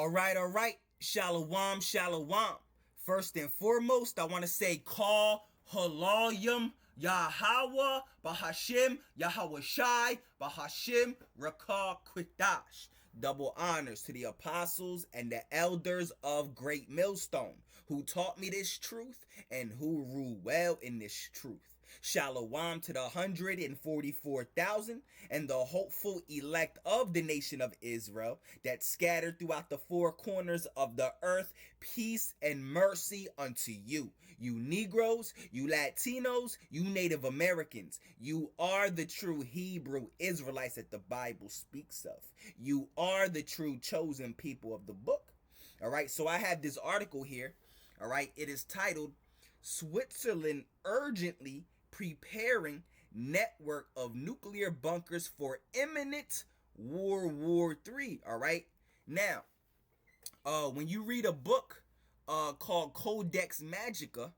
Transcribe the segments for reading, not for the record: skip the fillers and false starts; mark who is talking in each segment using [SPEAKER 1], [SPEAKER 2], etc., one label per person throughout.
[SPEAKER 1] All right. Shalom, shalom. First and foremost, I want to say call halayim Yahweh Bahashim Yahweh Shai Bahashim Rakah Kwitash. Double honors to the apostles and the elders of Great Millstone who taught me this truth and who rule well in this truth. Shalom to the 144,000 and the hopeful elect of the nation of Israel that scattered throughout the four corners of the earth. Peace and mercy unto you. You Negroes, you Latinos, you Native Americans. You are the true Hebrew Israelites that the Bible speaks of. You are the true chosen people of the book. All right, so I have this article here. All right, it is titled Switzerland Urgently Preparing Network of Nuclear Bunkers for Imminent World War III. All right. Now, when you read a book called Codex Magica,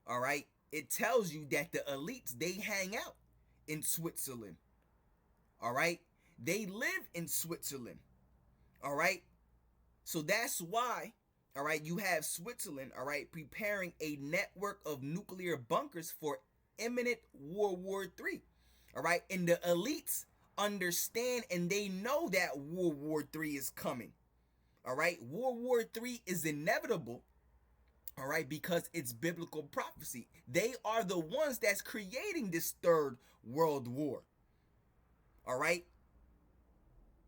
[SPEAKER 1] all right, it tells you that the elites, they hang out in Switzerland. All right. They live in Switzerland. All right. So that's why, all right, you have Switzerland, all right, preparing a network of nuclear bunkers for imminent World War III. All right, and the elites understand and they know that World War III is coming. All right, World War III is inevitable. All right, because it's biblical prophecy. They are the ones that's creating this third world war. All right,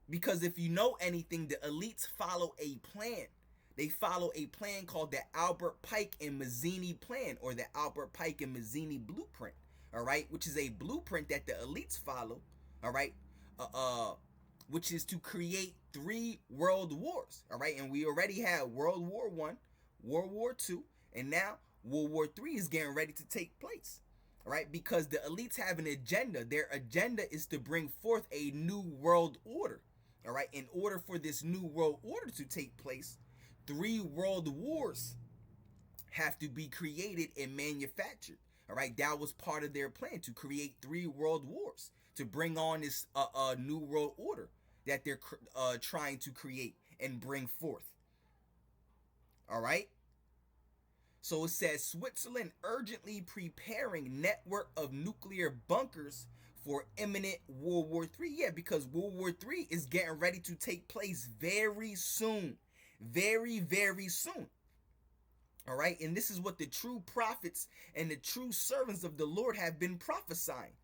[SPEAKER 1] because if you know anything, the elites follow a plan. They follow a plan called the Albert Pike and Mazzini plan, or the Albert Pike and Mazzini blueprint, all right, which is a blueprint that the elites follow, all right, which is to create 3 world wars, all right, and we already had World War I, World War II, and now World War III is getting ready to take place, all right, because the elites have an agenda. Their agenda is to bring forth a new world order, all right. In order for this new world order to take place, 3 world wars have to be created and manufactured. All right, that was part of their plan, to create 3 world wars to bring on this new world order that they're trying to create and bring forth. All right. So it says Switzerland urgently preparing network of nuclear bunkers for imminent World War III. Yeah, because World War III is getting ready to take place very soon. Very, very soon. All right. And this is what the true prophets and the true servants of the Lord have been prophesying.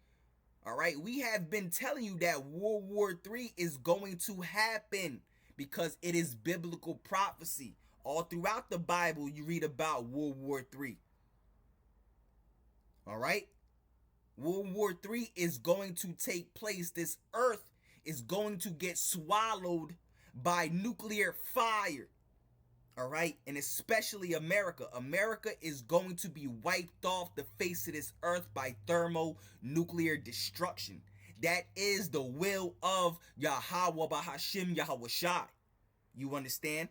[SPEAKER 1] All right. We have been telling you that World War III is going to happen because it is biblical prophecy. All throughout the Bible, you read about World War III. All right. World War III is going to take place. This earth is going to get swallowed by nuclear fire. All right, and especially America. America is going to be wiped off the face of this earth by thermonuclear destruction. That is the will of Yahweh Bahashim Yahweh Shai. You understand?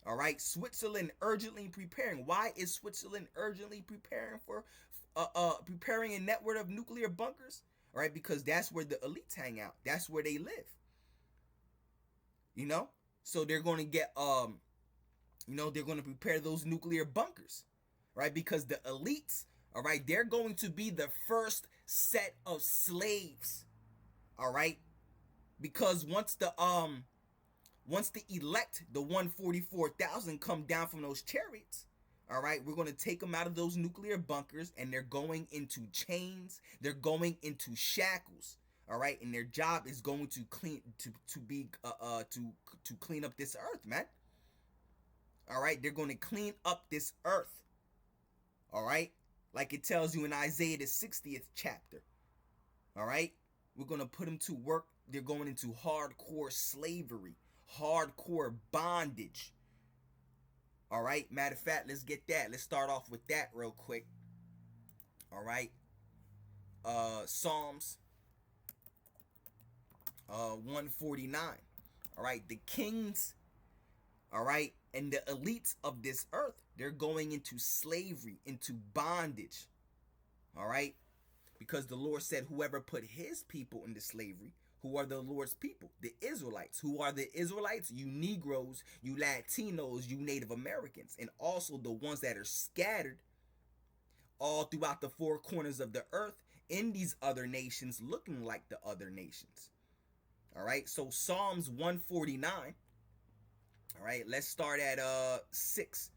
[SPEAKER 1] All right, Switzerland urgently preparing. Why is Switzerland urgently preparing for preparing a network of nuclear bunkers? All right, because that's where the elites hang out. That's where they live. You know? So they're going to get they're going to prepare those nuclear bunkers, right? Because the elites, all right, they're going to be the first set of slaves. All right? Because once the elect, the 144,000 come down from those chariots, all right, we're going to take them out of those nuclear bunkers and they're going into chains, they're going into shackles. All right, and their job is going to clean to clean up this earth, man. All right, they're going to clean up this earth. All right, like it tells you in Isaiah the 60th chapter. All right, we're going to put them to work. They're going into hardcore slavery, hardcore bondage. All right, matter of fact, let's get that. Let's start off with that real quick. All right, Psalms 149. All right, the kings, all right, and the elites of this earth, they're going into slavery, into bondage. All right, because the Lord said whoever put his people into slavery Who are the Lord's people? The Israelites. Who are the Israelites? You Negroes, you Latinos, you Native Americans, and also the ones that are scattered all throughout the four corners of the earth in these other nations looking like the other nations. All right, so Psalms 149. All right, let's start at 6.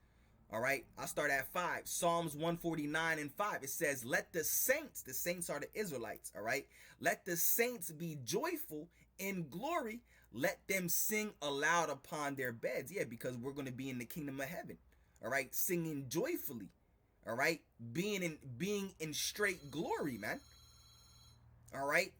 [SPEAKER 1] All right, I'll start at 5. Psalms 149 and 5. It says, let the saints are the Israelites, all right? Let the saints be joyful in glory. Let them sing aloud upon their beds. Yeah, because we're going to be in the kingdom of heaven, all right? Singing joyfully, all right? Being in straight glory, man. All right?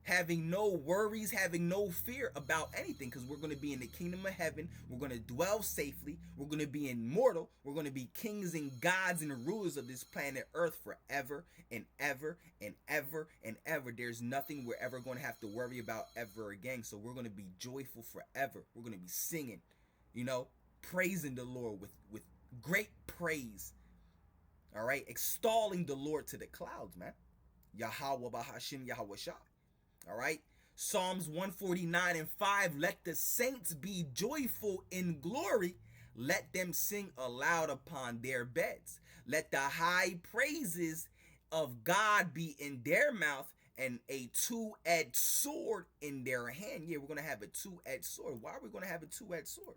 [SPEAKER 1] Having no worries, having no fear about anything, because we're going to be in the kingdom of heaven. We're going to dwell safely. We're going to be immortal. We're going to be kings and gods and rulers of this planet earth forever and ever and ever and ever. There's nothing we're ever going to have to worry about ever again. So we're going to be joyful forever. We're going to be singing, praising the Lord with great praise. All right, extolling the Lord to the clouds, man. Yahweh Bahashim Yahweh Shai. All right, Psalms 149 and 5. Let the saints be joyful in glory. Let them sing aloud upon their beds. Let the high praises of God be in their mouth and a two-edged sword in their hand. Yeah, we're going to have a two-edged sword. Why are we going to have a two-edged sword?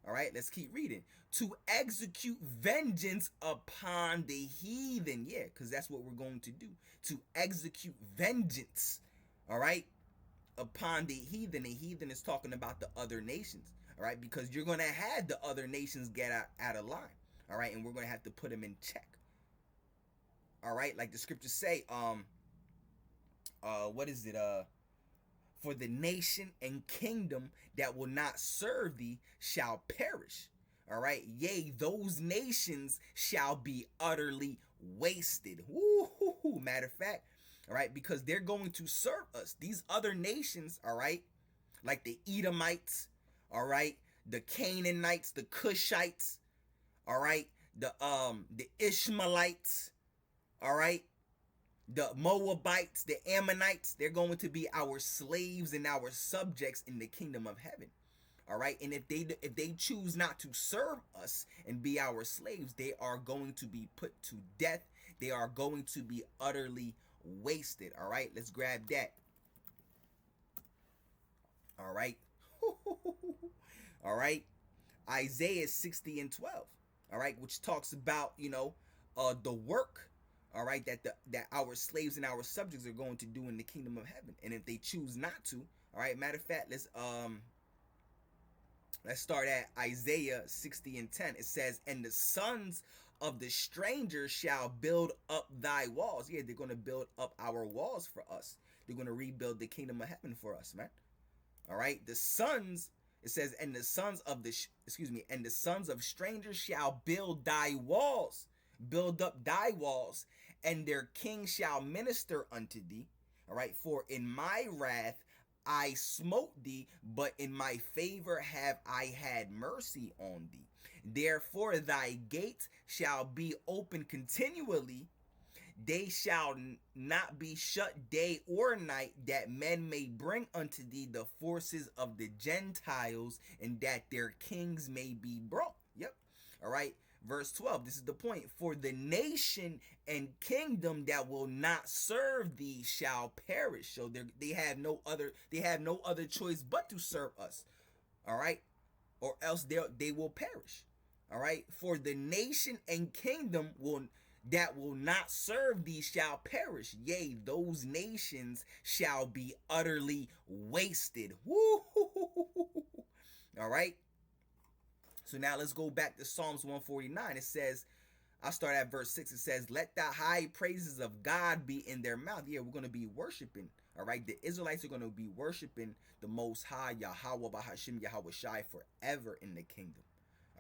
[SPEAKER 1] All right, let's keep reading. To execute vengeance upon the heathen. Yeah, because that's what we're going to do. To execute vengeance. All right, upon the heathen. The heathen is talking about the other nations. All right, because you're going to have the other nations get out of line. All right, and we're going to have to put them in check. All right, like the scriptures say, what is it? For the nation and kingdom that will not serve thee shall perish. All right, yea, those nations shall be utterly wasted. Woo-hoo-hoo. Matter of fact, all right, because they're going to serve us. These other nations, all right, like the Edomites, all right, the Canaanites, the Cushites, all right, the Ishmaelites, all right, the Moabites, the Ammonites, they're going to be our slaves and our subjects in the kingdom of heaven. All right, and if they choose not to serve us and be our slaves, they are going to be put to death. They are going to be utterly wasted. All right, let's grab that. All right. All right, Isaiah 60 and 12. All right, which talks about the work, all right, that our slaves and our subjects are going to do in the kingdom of heaven. And if they choose not to, all right, matter of fact, let's start at Isaiah 60 and 10. It says, and the sons of the stranger shall build up thy walls. Yeah, they're going to build up our walls for us. They're going to rebuild the kingdom of heaven for us, man. All right, the sons, it says, and the sons of strangers shall build thy walls, build up thy walls, and their king shall minister unto thee. All right, for in my wrath I smote thee, but in my favor have I had mercy on thee. Therefore thy gates shall be open continually. They shall not be shut day or night, that men may bring unto thee the forces of the Gentiles, and that their kings may be brought. Yep. All right. Verse 12, this is the point. For the nation and kingdom that will not serve thee shall perish. So they have no other choice but to serve us. All right, or else they will perish. All right. For the nation and kingdom that will not serve thee shall perish. Yea, those nations shall be utterly wasted. Woo! All right. So now let's go back to Psalms 149. It says, I'll start at verse 6. It says, let the high praises of God be in their mouth. Yeah, we're going to be worshiping. All right. The Israelites are going to be worshiping the Most High, Yahweh Bahashim Yahweh Shai, forever in the kingdom,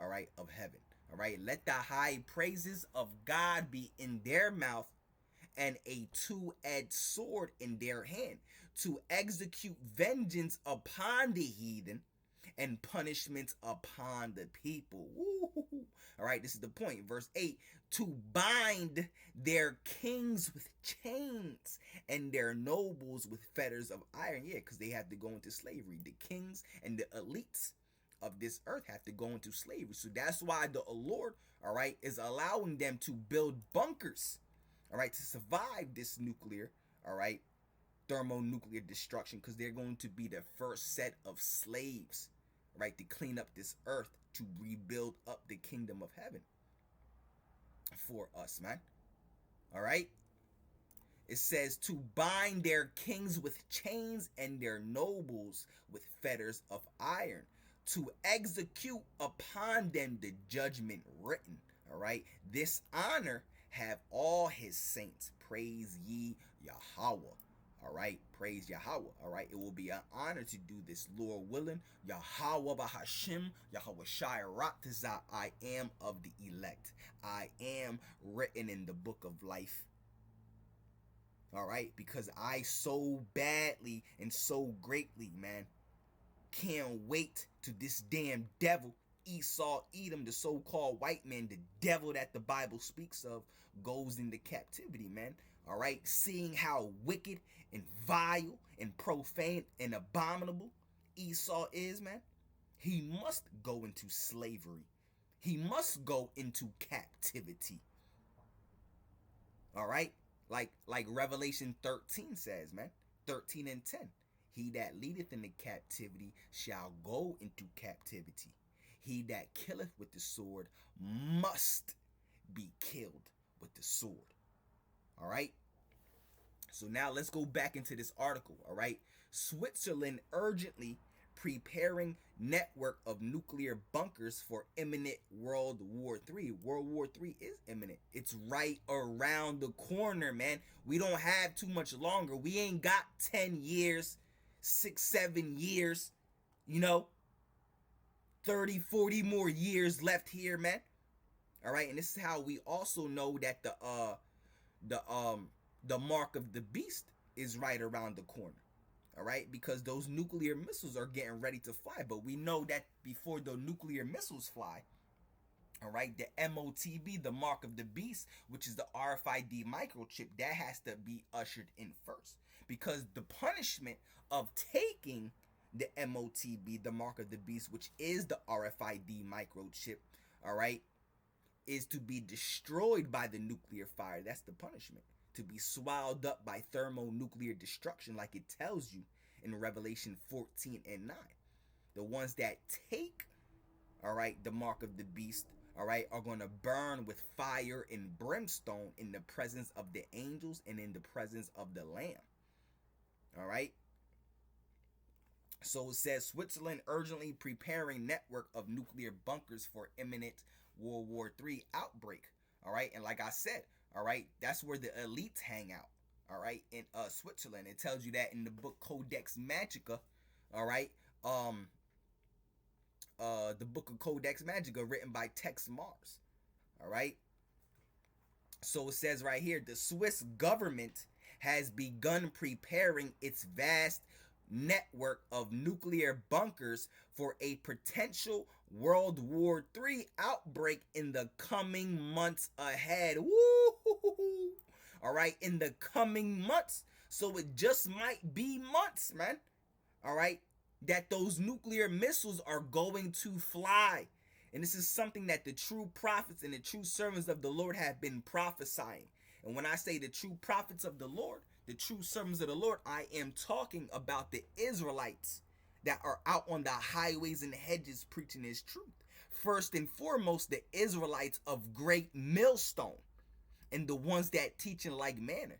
[SPEAKER 1] all right, of heaven. All right. Let the high praises of God be in their mouth and a two-edged sword in their hand, to execute vengeance upon the heathen and punishments upon the people. Woo. All right, this is the point. Verse 8, to bind their kings with chains and their nobles with fetters of iron. Yeah, because they have to go into slavery. The kings and the elites of this earth have to go into slavery. So that's why the Lord, all right, is allowing them to build bunkers, all right, to survive this nuclear, all right, thermonuclear destruction, because they're going to be the first set of slaves, right, to clean up this earth, to rebuild up the kingdom of heaven for us, man. All right. It says to bind their kings with chains and their nobles with fetters of iron, to execute upon them the judgment written. All right. This honor have all his saints. Praise ye Yahweh. All right. Praise Yahweh. All right. It will be an honor to do this, Lord willing. Yahweh Bahashim, Yahweh Shai Ratazah. I am of the elect. I am written in the book of life. All right. Because I so badly and so greatly, man, can't wait to this damn devil, Esau, Edom, the so-called white man, the devil that the Bible speaks of, goes into captivity, man. All right. Seeing how wicked and vile and profane and abominable Esau is, man, he must go into slavery. He must go into captivity. All right. Like Revelation 13 says, man, 13 and 10. He that leadeth into captivity shall go into captivity. He that killeth with the sword must be killed with the sword. All right. So now let's go back into this article. All right. Switzerland urgently preparing network of nuclear bunkers for imminent World War III. World War III is imminent. It's right around the corner, man. We don't have too much longer. We ain't got 10 years, 6, 7 years, 30, 40 more years left here, man. All right. And this is how we also know that the mark of the beast is right around the corner. All right, because those nuclear missiles are getting ready to fly. But we know that before the nuclear missiles fly, all right, the MOTB, the mark of the beast, which is the RFID microchip, that has to be ushered in first. Because the punishment of taking the MOTB, the mark of the beast, which is the RFID microchip, all right, is to be destroyed by the nuclear fire. That's the punishment. To be swallowed up by thermonuclear destruction, like it tells you in Revelation 14 and 9. The ones that take, all right, the mark of the beast, all right, are going to burn with fire and brimstone in the presence of the angels and in the presence of the Lamb. All right. So it says Switzerland urgently preparing network of nuclear bunkers for imminent World War III outbreak. All right. And like I said, all right, that's where the elites hang out, all right, in Switzerland. It tells you that in the book Codex Magica, all right, the book of Codex Magica written by Tex Mars, all right. So it says right here, the Swiss government has begun preparing its vast network of nuclear bunkers for a potential World War III outbreak in the coming months ahead. Woo! All right, in the coming months. So it just might be months, man. All right, that those nuclear missiles are going to fly. And this is something that the true prophets and the true servants of the Lord have been prophesying. And when I say the true prophets of the Lord, the true servants of the Lord, I am talking about the Israelites that are out on the highways and hedges preaching his truth. First and foremost, the Israelites of great millstone and the ones that teach in like manner,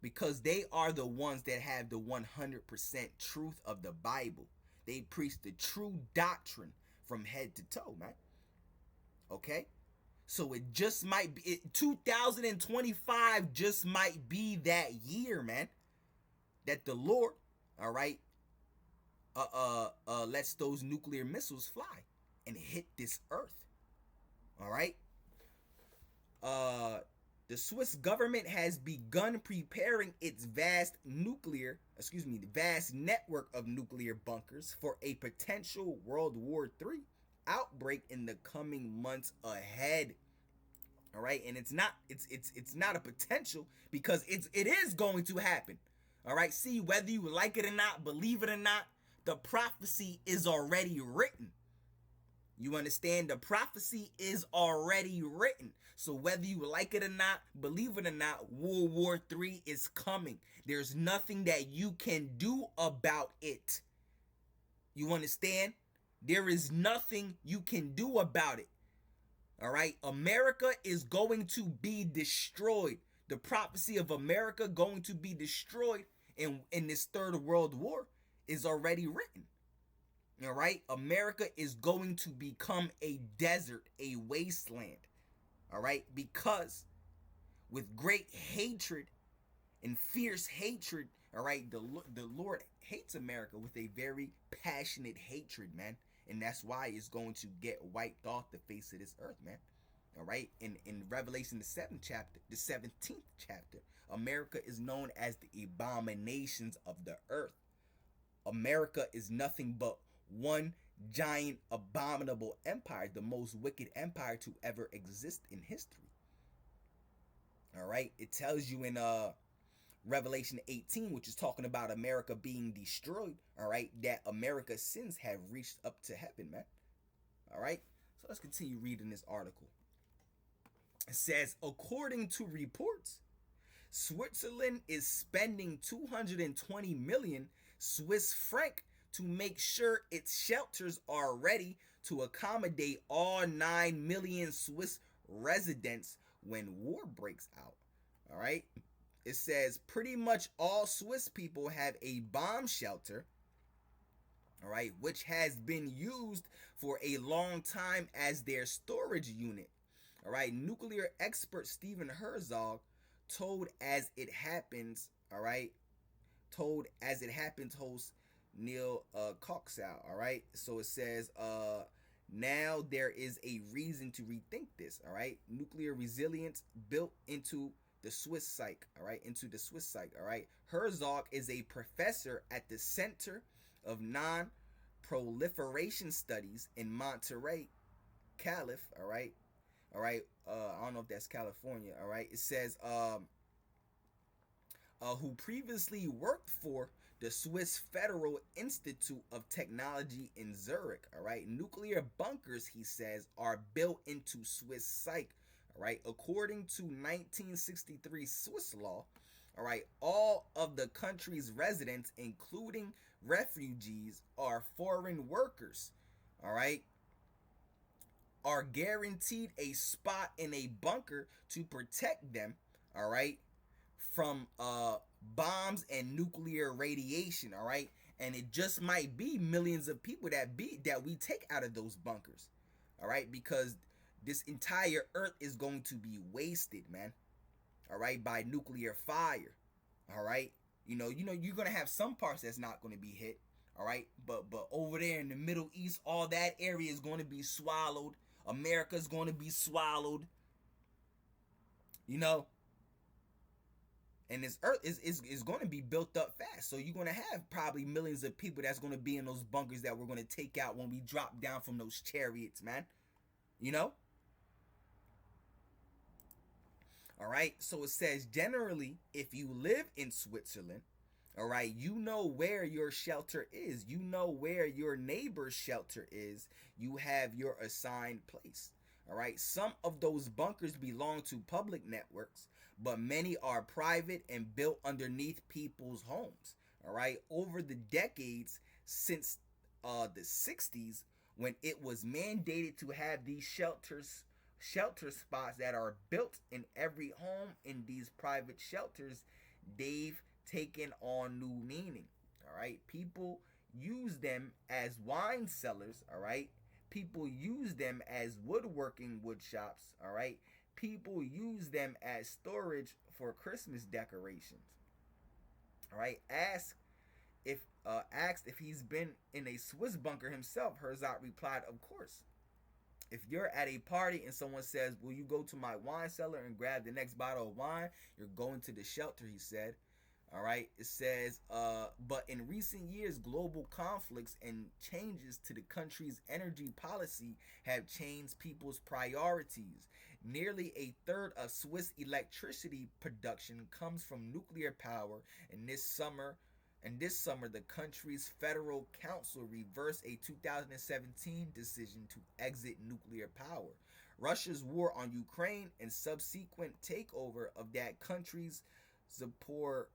[SPEAKER 1] because they are the ones that have the 100% truth of the Bible. They preach the true doctrine from head to toe, man. Okay? So it just might be, 2025 just might be that year, man, that the Lord, all right, lets those nuclear missiles fly and hit this earth. All right. The Swiss government has begun preparing its vast network of nuclear bunkers for a potential World War III outbreak in the coming months ahead. All right, and it's not a potential, because it is going to happen. All right, see, whether you like it or not, believe it or not, the prophecy is already written. You understand? The prophecy is already written. So whether you like it or not, believe it or not, World War III is coming. There's nothing that you can do about it. You understand? There is nothing you can do about it. All right? America is going to be destroyed. The prophecy of America going to be destroyed in this third world war is already written. All right, America is going to become a desert, a wasteland. All right, because with great hatred and fierce hatred, all right, the Lord hates America with a very passionate hatred, man. And that's why it's going to get wiped off the face of this earth, man. All right, in Revelation, the 17th chapter, America is known as the abominations of the earth. America is nothing but one giant abominable empire, the most wicked empire to ever exist in history. All right, it tells you in Revelation 18, which is talking about America being destroyed, all right, that America's sins have reached up to heaven, man. All right, so let's continue reading this article. It says, according to reports, Switzerland is spending 220 million Swiss franc to make sure its shelters are ready to accommodate all 9 million Swiss residents when war breaks out. All right. It says pretty much all Swiss people have a bomb shelter, all right, which has been used for a long time as their storage unit. All right. Nuclear expert Stephen Herzog told As It Happens, all right, host Neil Coxall, all right. So it says, now there is a reason to rethink this, all right. Nuclear resilience built into the Swiss psyche, all right, all right. Herzog is a professor at the Center of Non-Proliferation Studies in Monterey, Calif, all right. All right, I don't know if that's California, all right. It says, who previously worked for the Swiss Federal Institute of Technology in Zurich. All right, nuclear bunkers, he says, are built into Swiss psyche. All right, according to 1963 Swiss law, all right, all of the country's residents, including refugees, are foreign workers. All right, are guaranteed a spot in a bunker to protect them. All right, from bombs and nuclear radiation, all right? And it just might be millions of people that we take out of those bunkers. All right? Because this entire earth is going to be wasted, man. All right? By nuclear fire. All right? You know you're going to have some parts that's not going to be hit, all right? But over there in the Middle East, all that area is going to be swallowed. America's going to be swallowed. You know, and this earth is going to be built up fast. So you're going to have probably millions of people that's going to be in those bunkers that we're going to take out when we drop down from those chariots, man. You know? All right. So it says, generally, if you live in Switzerland, all right, you know where your shelter is. You know where your neighbor's shelter is. You have your assigned place. All right. Some of those bunkers belong to public networks, but many are private and built underneath people's homes. All right. Over the decades since the 60s, when it was mandated to have these shelter spots that are built in every home, in these private shelters, they've taken on new meaning. All right. People use them as wine cellars. All right. People use them as woodworking wood shops. All right. People use them as storage for Christmas decorations. All right. Asked if he's been in a Swiss bunker himself, Herzog replied, "Of course. If you're at a party and someone says, "Will you go to my wine cellar and grab the next bottle of wine?" You're going to the shelter, he said. All right. It says, but in recent years, global conflicts and changes to the country's energy policy have changed people's priorities. Nearly a third of Swiss electricity production comes from nuclear power, and this summer, the country's federal council reversed a 2017 decision to exit nuclear power. Russia's war on Ukraine and subsequent takeover of that country's Zapor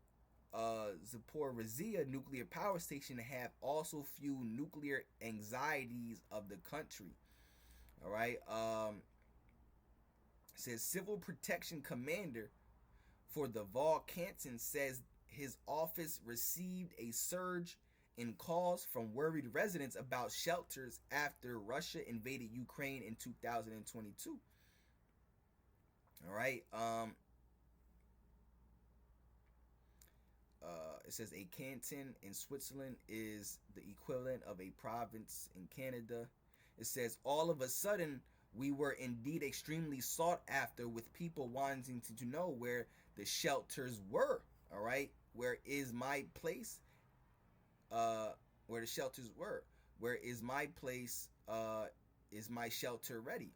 [SPEAKER 1] Zaporizhia nuclear power station have also fueled nuclear anxieties of the country. All right. Says Civil Protection Commander for the Vol Canton says his office received a surge in calls from worried residents about shelters after Russia invaded Ukraine in 2022. All right. It says a canton in Switzerland is the equivalent of a province in Canada. It says all of a sudden we were indeed extremely sought after, with people wanting to know where the shelters were. All right, where is my place? Where the shelters were. Where is my place? Is my shelter ready?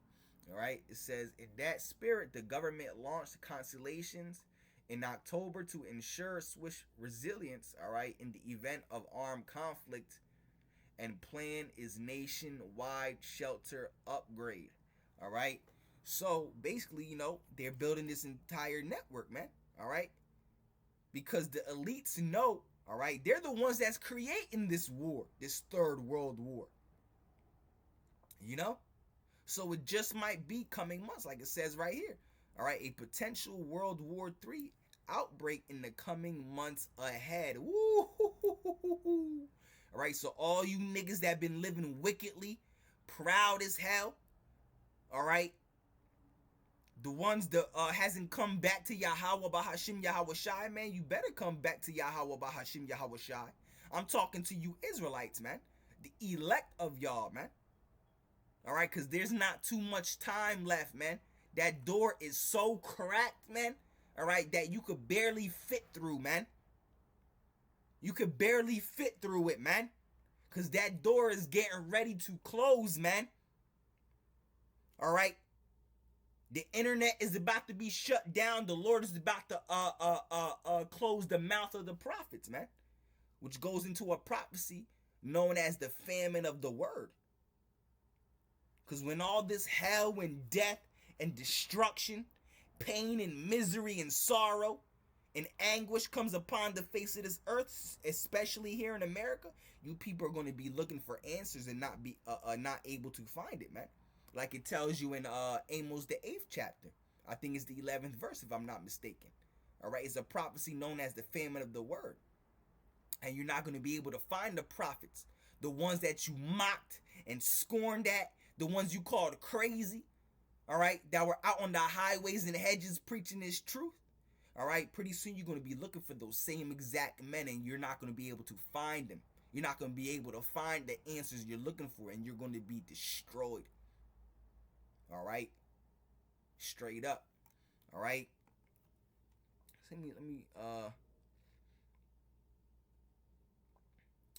[SPEAKER 1] All right. It says in that spirit, the government launched constellations in October to ensure Swiss resilience, all right, in the event of armed conflict, and plan is nationwide shelter upgrade. All right. So basically, they're building this entire network, man. All right. Because the elites know, all right, they're the ones that's creating this war, this third world war. So it just might be coming months, like it says right here. All right, a potential World War III outbreak in the coming months ahead. Woo! All right, so all you niggas that been living wickedly, proud as hell, all right, the ones that hasn't come back to Yahweh Bahashim Yahweh Shai, man, you better come back to Yahweh Bahashim Yahweh Shai. I'm talking to you Israelites, man, the elect of y'all, man. All right, because there's not too much time left, man. That door is so cracked, man, all right, that you could barely fit through, man. You could barely fit through it, man, because that door is getting ready to close, man. All right. The internet is about to be shut down. The Lord is about to close the mouth of the prophets, man, which goes into a prophecy known as the famine of the word. Because when all this hell and death and destruction, pain and misery and sorrow and anguish comes upon the face of this earth, especially here in America, you people are going to be looking for answers and not able to find it, man. Like it tells you in Amos the 8th chapter. I think it's the 11th verse, if I'm not mistaken. All right, it's a prophecy known as the famine of the word. And you're not going to be able to find the prophets, the ones that you mocked and scorned at, the ones you called crazy, all right, that were out on the highways and hedges preaching this truth. All right, pretty soon you're going to be looking for those same exact men, and you're not going to be able to find them. You're not going to be able to find the answers you're looking for, and you're going to be destroyed. All right, straight up. All right. All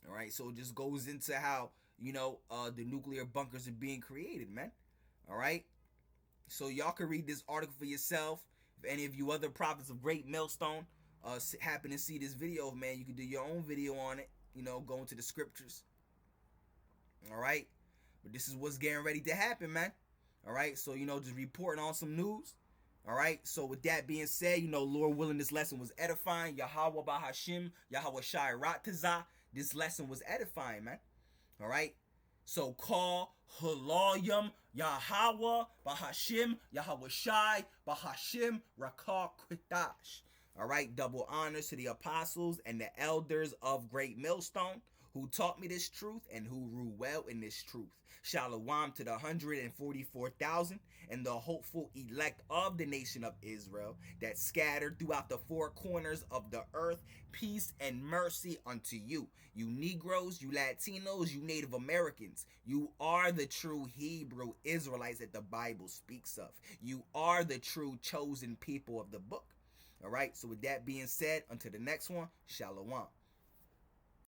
[SPEAKER 1] right, so it just goes into how the nuclear bunkers are being created, man. All right, so y'all can read this article for yourself. If any of you other prophets of Great Millstone happen to see this video, man, you can do your own video on it. Go into the scriptures. All right, but this is what's getting ready to happen, man. All right, so just reporting on some news. All right, so with that being said, Lord willing, this lesson was edifying. Yahweh Bahashim, Yahweh Shai Ratazah. This lesson was edifying, man. All right, so call Halayim Yahweh Bahashim, Yahweh Shai Bahashim Rakah Kwitash. All right, double honors to the apostles and the elders of Great Millstone who taught me this truth and who rule well in this truth. Shalom to the 144,000 and the hopeful elect of the nation of Israel that scattered throughout the four corners of the earth. Peace and mercy unto you. You Negroes, you Latinos, you Native Americans. You are the true Hebrew Israelites that the Bible speaks of. You are the true chosen people of the book. All right, so with that being said, until the next one, Shalom.